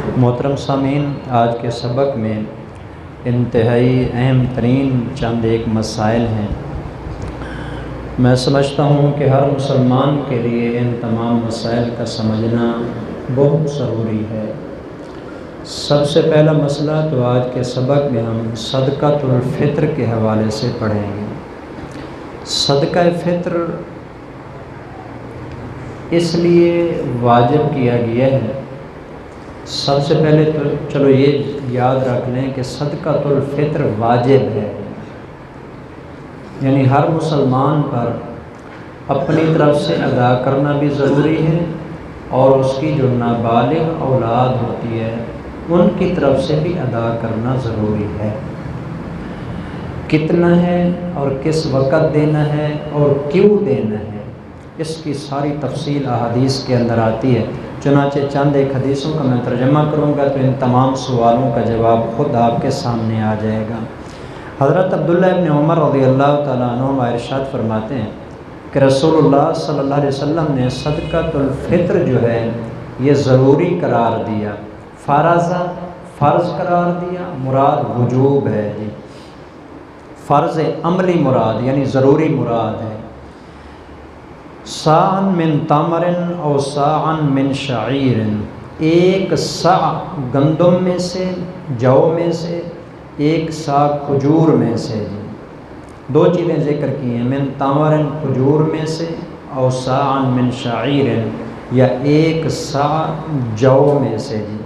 محترم سامعین، آج کے سبق میں انتہائی اہم ترین چند ایک مسائل ہیں۔ میں سمجھتا ہوں کہ ہر مسلمان کے لیے ان تمام مسائل کا سمجھنا بہت ضروری ہے۔ سب سے پہلا مسئلہ تو آج کے سبق میں ہم صدقۃ الفطر کے حوالے سے پڑھیں گے۔ صدقہ فطر اس لیے واجب کیا گیا ہے، سب سے پہلے تو چلو یہ یاد رکھ لیں کہ صدقۃ الفطر واجب ہے، یعنی ہر مسلمان پر اپنی طرف سے ادا کرنا بھی ضروری ہے، اور اس کی جو نابالغ اولاد ہوتی ہے ان کی طرف سے بھی ادا کرنا ضروری ہے۔ کتنا ہے اور کس وقت دینا ہے اور کیوں دینا ہے، اس کی ساری تفصیل احادیث کے اندر آتی ہے۔ چنانچہ چند ایک حدیثوں کا میں ترجمہ کروں گا تو ان تمام سوالوں کا جواب خود آپ کے سامنے آ جائے گا۔ حضرت عبداللہ ابن عمر رضی اللہ تعالیٰ عنہ ارشاد فرماتے ہیں کہ رسول اللہ صلی اللہ علیہ وسلم نے صدقۃ الفطر جو ہے یہ ضروری قرار دیا، فرض قرار دیا، مراد وجوب ہے جی، فرض عملی مراد یعنی ضروری مراد ہے۔ صاعًا من تمر او صاعًا من شعیر، ایک صاع گندم میں سے، جو میں سے، ایک صاع کھجور میں سے جی، دو چیزیں ذکر کی ہیں، من تمر کھجور میں سے، او صاعًا من شعیر یا ایک صاع جو میں سے جی۔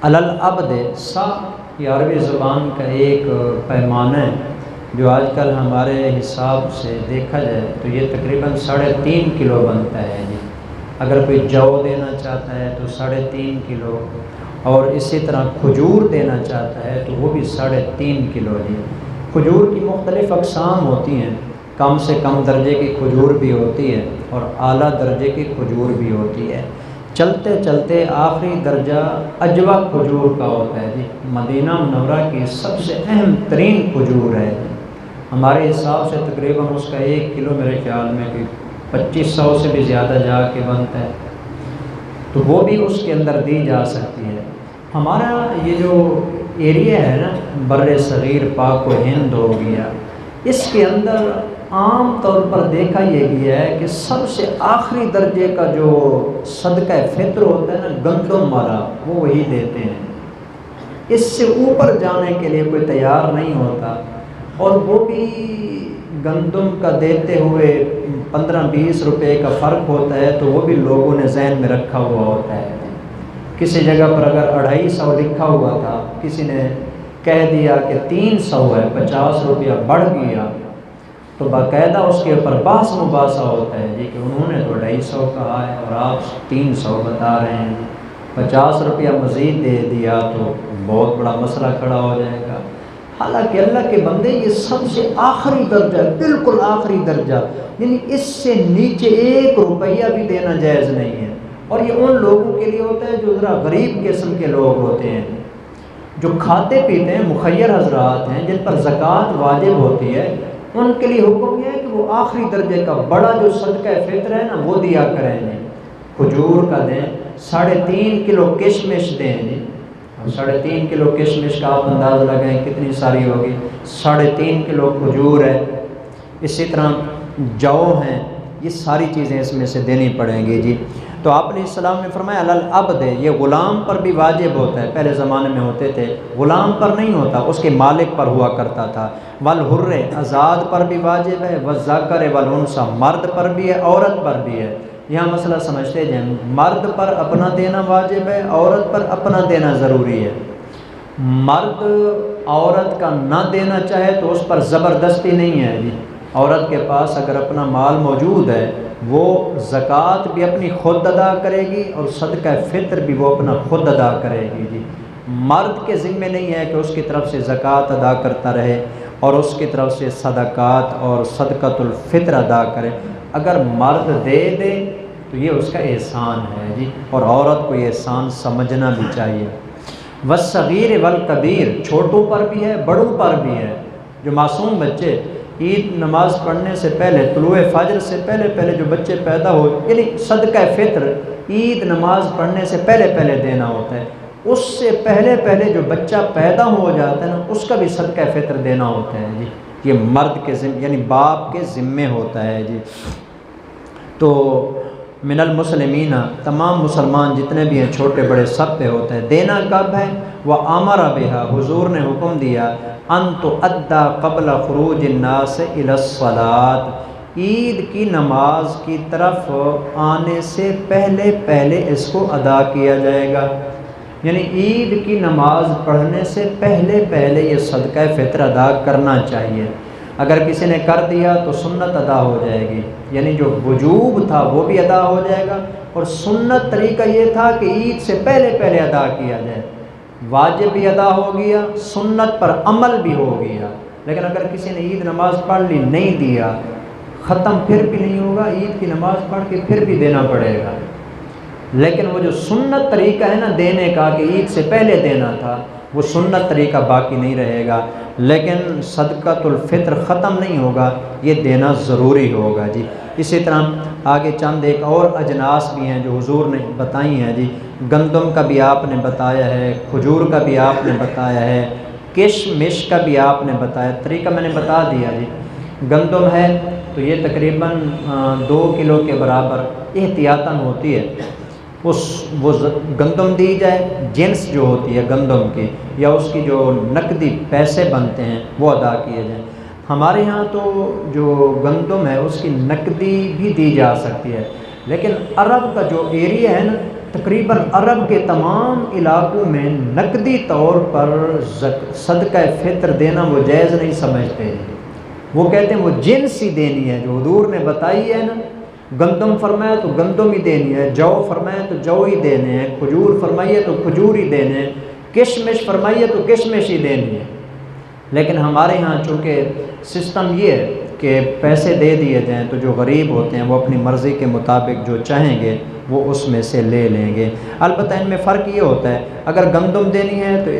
علی العبد، صاع یہ عربی زبان کا ایک پیمانہ ہے جو آج کل ہمارے حساب سے دیکھا جائے تو یہ تقریباً 3.5 کلو بنتا ہے جی۔ اگر کوئی جو دینا چاہتا ہے تو 3.5 کلو، اور اسی طرح کھجور دینا چاہتا ہے تو وہ بھی 3.5 کلو جی۔ کھجور کی مختلف اقسام ہوتی ہیں، کم سے کم درجے کی کھجور بھی ہوتی ہے اور اعلیٰ درجے کی کھجور بھی ہوتی ہے۔ چلتے چلتے آخری درجہ عجوہ کھجور کا ہوتا ہے جی، مدینہ منورہ کی سب سے اہم ترین کھجور ہے۔ ہمارے حساب سے تقریباً اس کا 1 کلو میرے خیال میں کہ 2500 سے بھی زیادہ جا کے بنتا ہے، تو وہ بھی اس کے اندر دی جا سکتی ہے۔ ہمارا یہ جو ایریا ہے نا، بر صغیر پاک و ہند ہو گیا، اس کے اندر عام طور پر دیکھا یہ گیا ہے کہ سب سے آخری درجے کا جو صدقہ فطر ہوتا ہے نا گندم والا، وہ وہی دیتے ہیں۔ اس سے اوپر جانے کے لیے کوئی تیار نہیں ہوتا، اور وہ بھی گندم کا دیتے ہوئے 15-20 روپے کا فرق ہوتا ہے، تو وہ بھی لوگوں نے ذہن میں رکھا ہوا ہوتا ہے۔ کسی جگہ پر اگر 250 لکھا ہوا تھا، کسی نے کہہ دیا کہ 300 ہے، 50 روپیہ بڑھ گیا، تو باقاعدہ اس کے اوپر بحث مباحثہ ہوتا ہے جی کہ انہوں نے تو 250 کہا ہے اور آپ 300 بتا رہے ہیں، 50 روپیہ مزید دے دیا تو بہت بڑا مسئلہ کھڑا ہو جائے گا۔ حالانکہ اللہ کے بندے یہ سب سے آخری درجہ، بالکل آخری درجہ، یعنی اس سے نیچے 1 روپیہ بھی دینا جائز نہیں ہے، اور یہ ان لوگوں کے لیے ہوتا ہے جو ذرا غریب قسم کے لوگ ہوتے ہیں، جو کھاتے پیتے ہیں، مخیر حضرات ہیں، جن پر زکوٰۃ واجب ہوتی ہے، ان کے لیے حکم یہ ہے کہ وہ آخری درجے کا بڑا جو صدقہ فطر ہے نا وہ دیا کریں جی۔ کھجور کا دیں، 3.5 کلو کشمش دیں جی، 3.5 کلو کشمش کا آپ انداز لگائیں کتنی ساری ہوگی، 3.5 کلو کھجور ہے، اسی طرح جو ہیں، یہ ساری چیزیں اس میں سے دینی پڑیں گی جی۔ تو آپ علیہ السلام نے فرمایا علی العبد، یہ غلام پر بھی واجب ہوتا ہے، پہلے زمانے میں ہوتے تھے، غلام پر نہیں ہوتا، اس کے مالک پر ہوا کرتا تھا۔ والحر، آزاد پر بھی واجب ہے، والذکر والانثی، مرد پر بھی ہے، عورت پر بھی ہے۔ یہاں مسئلہ سمجھتے جائیں، مرد پر اپنا دینا واجب ہے، عورت پر اپنا دینا ضروری ہے۔ مرد عورت کا نہ دینا چاہے تو اس پر زبردستی نہیں ہے جی، عورت کے پاس اگر اپنا مال موجود ہے وہ زکوٰۃ بھی اپنی خود ادا کرے گی اور صدقہ فطر بھی وہ اپنا خود ادا کرے گی جی۔ مرد کے ذمہ نہیں ہے کہ اس کی طرف سے زکوٰۃ ادا کرتا رہے اور اس کی طرف سے صدقات اور صدقۃ الفطر ادا کرے، اگر مرد دے دے تو یہ اس کا احسان ہے جی، اور عورت کو یہ احسان سمجھنا بھی چاہیے۔ والصغیر والکبیر، چھوٹوں پر بھی ہے، بڑوں پر بھی ہے۔ جو معصوم بچے عید نماز پڑھنے سے پہلے، طلوع فجر سے پہلے جو بچے پیدا ہو، یعنی صدقہ فطر عید نماز پڑھنے سے پہلے پہلے دینا ہوتا ہے، اس سے پہلے پہلے جو بچہ پیدا ہو جاتا ہے نا اس کا بھی صدقہ فطر دینا ہوتا ہے جی، یہ مرد کے ذمہ یعنی باپ کے ذمے ہوتا ہے جی۔ تو من المسلمین، تمام مسلمان جتنے بھی ہیں چھوٹے بڑے سب پہ ہوتا ہے۔ دینا کب ہے؟ وَأَمَرَ بِهَا، حضور نے حکم دیا، ان تؤدى قبل خروج الناس الى الصلاة، عید کی نماز کی طرف آنے سے پہلے پہلے اس کو ادا کیا جائے گا، یعنی عید کی نماز پڑھنے سے پہلے پہلے یہ صدقہ فطر ادا کرنا چاہیے۔ اگر کسی نے کر دیا تو سنت ادا ہو جائے گی، یعنی جو وجوب تھا وہ بھی ادا ہو جائے گا، اور سنت طریقہ یہ تھا کہ عید سے پہلے پہلے ادا کیا جائے، واجب بھی ادا ہو گیا، سنت پر عمل بھی ہو گیا۔ لیکن اگر کسی نے عید نماز پڑھ لی نہیں دیا، ختم پھر بھی نہیں ہوگا، عید کی نماز پڑھ کے پھر بھی دینا پڑے گا۔ لیکن وہ جو سنت طریقہ ہے نا دینے کا کہ عید سے پہلے دینا تھا، وہ سنت طریقہ باقی نہیں رہے گا، لیکن صدقۃ الفطر ختم نہیں ہوگا، یہ دینا ضروری ہوگا جی۔ اسی طرح آگے چند ایک اور اجناس بھی ہیں جو حضور نے بتائی ہیں جی، گندم کا بھی آپ نے بتایا ہے، کھجور کا بھی آپ نے بتایا ہے، کشمش کا بھی آپ نے بتایا، طریقہ میں نے بتا دیا جی۔ گندم ہے تو یہ تقریباً 2 کلو کے برابر احتیاطاً ہوتی ہے، وہ گندم دی جائے، جنس جو ہوتی ہے گندم کی یا اس کی جو نقدی پیسے بنتے ہیں وہ ادا کیے جائیں۔ ہمارے ہاں تو جو گندم ہے اس کی نقدی بھی دی جا سکتی ہے، لیکن عرب کا جو ایریا ہے نا، تقریباً عرب کے تمام علاقوں میں نقدی طور پر صدقہ فطر دینا وہ جائز نہیں سمجھتے ہیں، وہ کہتے ہیں وہ جنس ہی دینی ہے، جو حضور نے بتائی ہے نا، گندم فرمایا تو گندم ہی دینی ہے، جو فرمایا تو جو ہی دینے ہیں، کھجور فرمائیے تو کھجور ہی دینے ہیں، کشمش فرمائیے تو کشمش ہی دینی ہے۔ لیکن ہمارے ہاں چونکہ سسٹم یہ ہے کہ پیسے دے دیے جائیں تو جو غریب ہوتے ہیں وہ اپنی مرضی کے مطابق جو چاہیں گے وہ اس میں سے لے لیں گے۔ البتہ ان میں فرق یہ ہوتا ہے، اگر گندم دینی ہے تو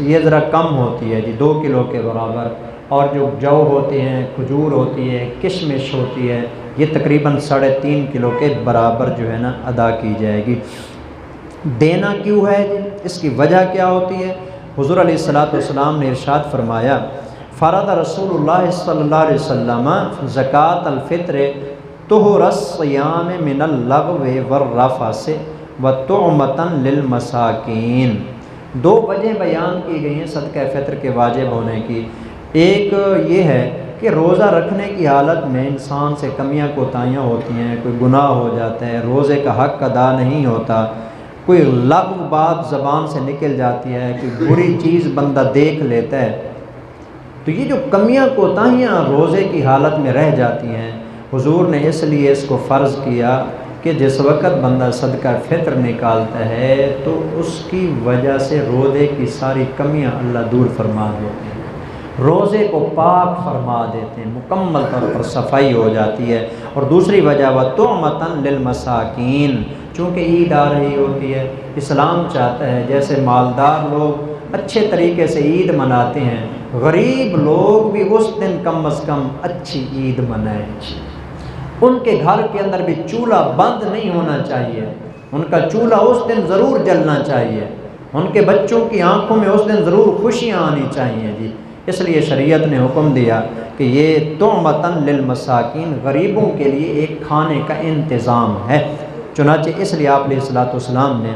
یہ ذرا کم ہوتی ہے جی، 2 کلو کے برابر، اور جو جو ہوتے ہیں، کھجور ہوتی ہے، کشمش ہوتی ہے، یہ تقریباً 3.5 کلو کے برابر جو ہے نا ادا کی جائے گی۔ دینا کیوں ہے جی؟ اس کی وجہ کیا ہوتی ہے؟ حضور علیہ السلام نے ارشاد فرمایا، فرض رسول اللہ صلی اللہ علیہ وسلم زکوٰۃ الفطر طہر الصیام من اللغو والرفث وطعمۃ للمساکین۔ 2 وجہ بیان کی گئی ہیں صدقہ فطر کے واجب ہونے کی۔ ایک یہ ہے کہ روزہ رکھنے کی حالت میں انسان سے کمیاں کوتاہیاں ہوتی ہیں، کوئی گناہ ہو جاتا ہے، روزے کا حق ادا نہیں ہوتا، کوئی لغو بات زبان سے نکل جاتی ہے، کوئی بری چیز بندہ دیکھ لیتا ہے، تو یہ جو کمیاں کوتاہیاں روزے کی حالت میں رہ جاتی ہیں، حضور نے اس لیے اس کو فرض کیا کہ جس وقت بندہ صدقہ فطر نکالتا ہے تو اس کی وجہ سے روزے کی ساری کمیاں اللہ دور فرما دیتے ہیں، روزے کو پاک فرما دیتے ہیں، مکمل طور پر صفائی ہو جاتی ہے۔ اور دوسری وجہ وَطُعْمَةً لِلْمَسَاکِین، چونکہ عید آ رہی ہوتی ہے، اسلام چاہتا ہے جیسے مالدار لوگ اچھے طریقے سے عید مناتے ہیں، غریب لوگ بھی اس دن کم از کم اچھی عید منائیں۔ ان کے گھر کے اندر بھی چولہا بند نہیں ہونا چاہیے، ان کا چولہا اس دن ضرور جلنا چاہیے، ان کے بچوں کی آنکھوں میں اس دن ضرور خوشیاں آنی چاہیے جی۔ اس لیے شریعت نے حکم دیا کہ یہ طعمۃ للمساکین، غریبوں کے لیے ایک کھانے کا انتظام ہے، چنانچہ اس لیے آپ علیہ الصلوۃ والسلام نے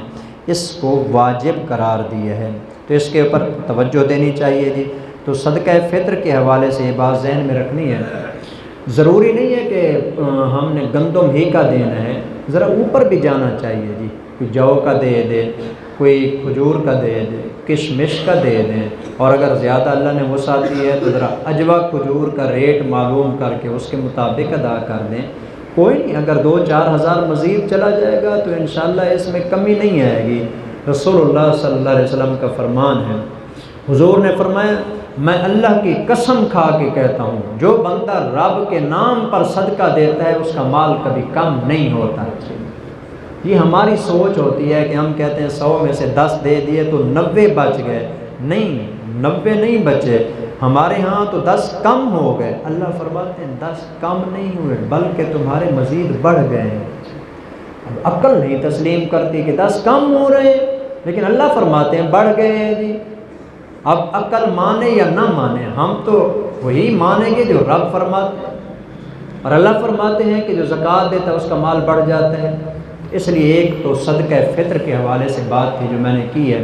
اس کو واجب قرار دیا ہے، تو اس کے اوپر توجہ دینی چاہیے جی۔ تو صدقہ فطر کے حوالے سے یہ بات ذہن میں رکھنی ہے، ضروری نہیں ہے کہ ہم نے گندم ہی کا دینا ہے، ذرا اوپر بھی جانا چاہیے جی، کوئی جو کا دے دے، کوئی کھجور کا دے دے، کشمش کا دے دیں، اور اگر زیادہ اللہ نے وسعت دی ہے تو ذرا اجوا کھجور کا ریٹ معلوم کر کے اس کے مطابق ادا کر دیں، کوئی نہیں، اگر 2-4 ہزار مزید چلا جائے گا تو انشاءاللہ اس میں کمی نہیں آئے گی۔ رسول اللہ صلی اللہ علیہ وسلم کا فرمان ہے، حضور نے فرمایا، میں اللہ کی قسم کھا کے کہتا ہوں، جو بندہ رب کے نام پر صدقہ دیتا ہے اس کا مال کبھی کم نہیں ہوتا۔ یہ ہماری سوچ ہوتی ہے کہ ہم کہتے ہیں 100 میں سے 10 دے دیے تو 90 بچ گئے، نہیں، 90 نہیں بچے، ہمارے ہاں تو 10 کم ہو گئے۔ اللہ فرماتے ہیں 10 کم نہیں ہوئے بلکہ تمہارے مزید بڑھ گئے ہیں۔ اب عقل نہیں تسلیم کرتی کہ 10 کم ہو رہے ہیں، لیکن اللہ فرماتے ہیں بڑھ گئے ہیں جی۔ اب عقل مانے یا نہ مانے، ہم تو وہی مانیں گے جو رب فرماتے ہیں، اور اللہ فرماتے ہیں کہ جو زکوٰۃ دیتا ہے اس کا مال بڑھ جاتا ہے۔ اس لیے ایک تو صدقہ فطر کے حوالے سے بات تھی جو میں نے کی ہے۔